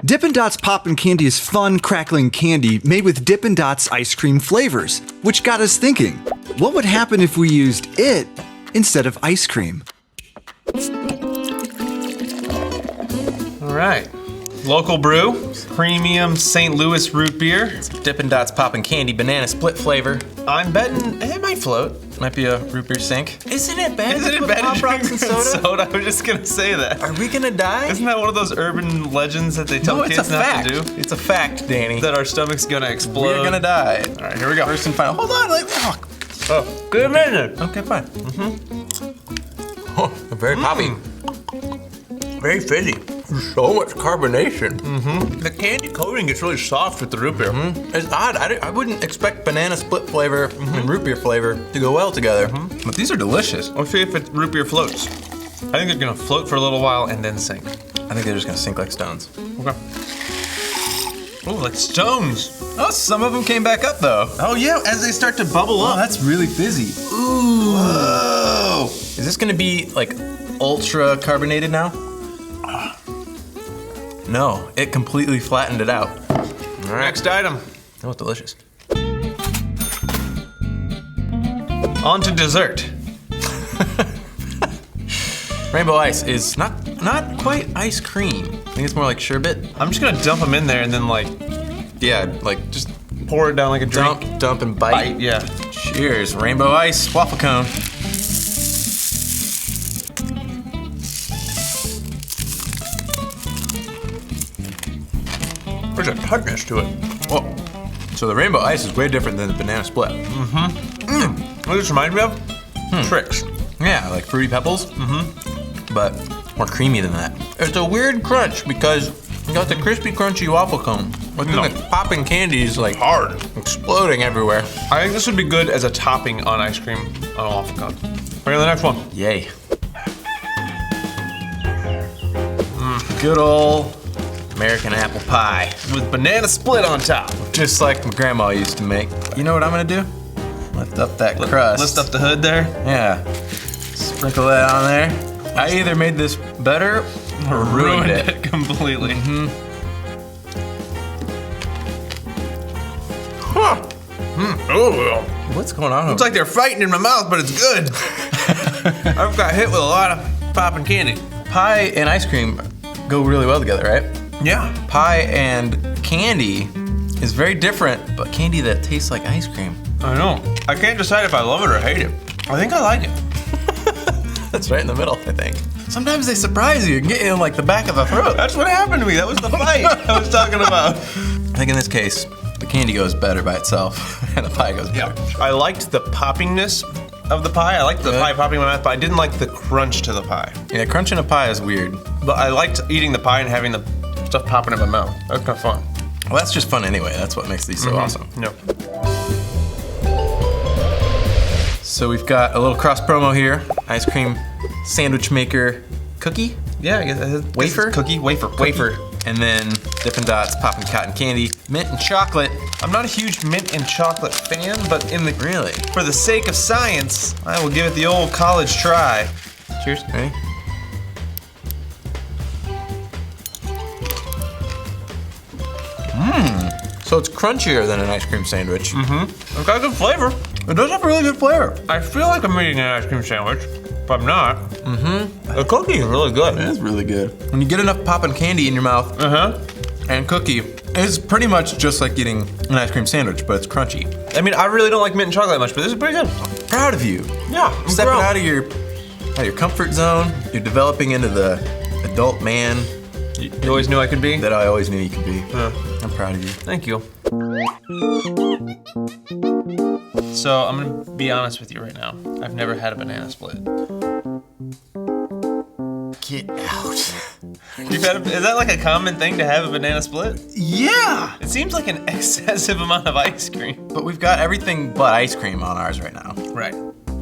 Dippin Dots Popping Candy is fun, crackling candy made with Dippin Dots ice cream flavors, which got us thinking, what would happen if we used it instead of ice cream? All right. Local brew, premium St. Louis root beer. Dippin Dots Popping Candy banana split flavor. I'm betting it might float. Might be a root beer sink. Isn't it better to put Pop Rocks in soda? I was just gonna say that. Are we gonna die? Isn't that one of those urban legends that they tell kids not to do? It's a fact, Danny. That our stomach's gonna explode. We're gonna die. All right, here we go. First and final. Hold on, Oh, good minute. Okay, fine. Oh, very poppy. Very fizzy. So much carbonation. The candy coating gets really soft with the root beer. It's odd. I wouldn't expect banana split flavor and root beer flavor to go well together. But these are delicious. Let's see if root beer floats. I think they're gonna float for a little while and then sink. I think they're just gonna sink like stones. Okay. Oh, like stones. Oh, some of them came back up though. Oh yeah, as they start to bubble up. That's really fizzy. Ooh. Whoa. Is this gonna be like ultra carbonated now? No, it completely flattened it out. All right. Next item. That was delicious. On to dessert. Rainbow Ice is not quite ice cream. I think it's more like sherbet. I'm just gonna dump them in there and then like just pour it down like a drink. Dump and bite. Yeah. Cheers, Rainbow Ice waffle cone. There's a tartness to it. Whoa. So the Rainbow Ice is way different than the banana split. What this reminds me of? Tricks. Yeah, like Fruity Pebbles. But more creamy than that. It's a weird crunch because you got the crispy, crunchy waffle cone. But then the popping candy is like Hard. exploding everywhere. I think this would be good as a topping on ice cream on a waffle cone. Okay, the next one. Yay. Good old American apple pie. With banana split on top. Just like my grandma used to make. You know what I'm gonna do? Lift up that crust. Lift up the hood there. Yeah. Sprinkle that on there. I either made this better or ruined it. Completely. Huh. Oh, What's going on? looks like they're fighting in my mouth, but it's good. I've got hit with a lot of popping candy. Pie and ice cream go really well together, right? Yeah. Pie and candy is very different, but candy that tastes like ice cream. I know. I can't decide if I love it or hate it. I think I like it. That's right in the middle, I think. Sometimes they surprise you and get you in like the back of the throat. That's what happened to me. That was the fight I was talking about. I think in this case, the candy goes better by itself and the pie goes better. I liked the poppingness of the pie. I liked the pie popping in my mouth, but I didn't like the crunch to the pie. Yeah, crunching a pie is weird. But I liked eating the pie and having the stuff popping in my mouth. That was kind of fun. Well, that's just fun anyway. That's what makes these so awesome. No. So we've got a little cross promo here. Ice cream sandwich maker cookie. Yeah, I guess Wafer? Cookie, wafer. Wafer. And then Dippin Dots Popping Cotton Candy. Mint and chocolate. I'm not a huge mint and chocolate fan, but Really? for the sake of science, I will give it the old college try. Cheers. Ready? So it's crunchier than an ice cream sandwich. It's got good flavor. It does have a really good flavor. I feel like I'm eating an ice cream sandwich, but I'm not. The cookie is really good. It is really good. When you get enough popping candy in your mouth and cookie, it's pretty much just like eating an ice cream sandwich, but it's crunchy. I mean, I really don't like mint and chocolate that much, but this is pretty good. Proud of you. Yeah, Stepping out of your comfort zone. You're developing into the adult man You always knew I could be? that I always knew you could be. Yeah. I'm proud of you. Thank you. So I'm gonna be honest with you right now. I've never had a banana split. Get out. Is that like a common thing to have a banana split? Yeah. It seems like an excessive amount of ice cream. But we've got everything but ice cream on ours right now. Right.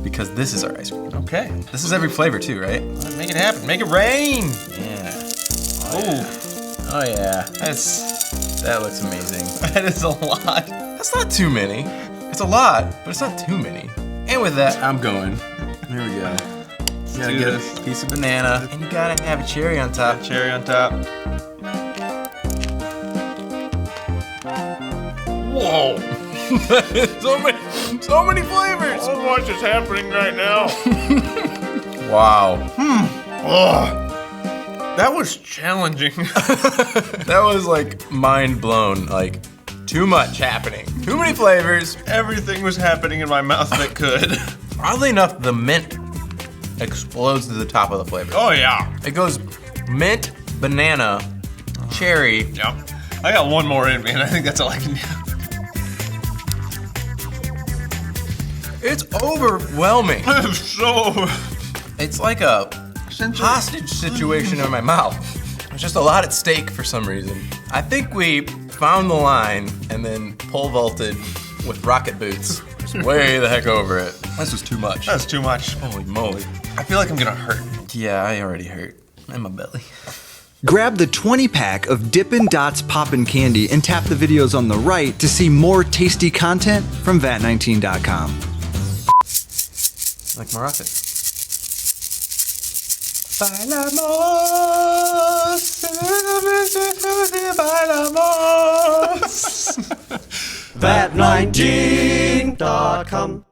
Because this is our ice cream. Okay. This is every flavor too, right? Let's make it happen. Make it rain. Yeah. Oh, Oh yeah. that looks amazing. That is a lot. That's not too many. It's a lot, but it's not too many. And with that, I'm going. Here we go. You gotta get a piece of banana, and you gotta have a cherry on top. Cherry on top. Whoa. so many flavors. So much is happening right now. Wow. Oh, that was challenging. That was like mind blown. Like too much happening. Too many flavors. Everything was happening in my mouth that could. Oddly enough, the mint explodes to the top of the flavor. Oh yeah. It goes mint, banana, cherry. Yep. I got one more in me, and I think that's all I can do. It's overwhelming. I'm so. It's like a hostage situation in my mouth. There's just a lot at stake for some reason. I think we found the line and then pole vaulted with rocket boots. Just way the heck over it. This was too much. That's too much. Holy moly. I feel like I'm gonna hurt. Yeah, I already hurt. In my belly. Grab the 20-pack of Dippin Dots Popping Candy and tap the videos on the right to see more tasty content from vat19.com. Like maracas. Bat19.com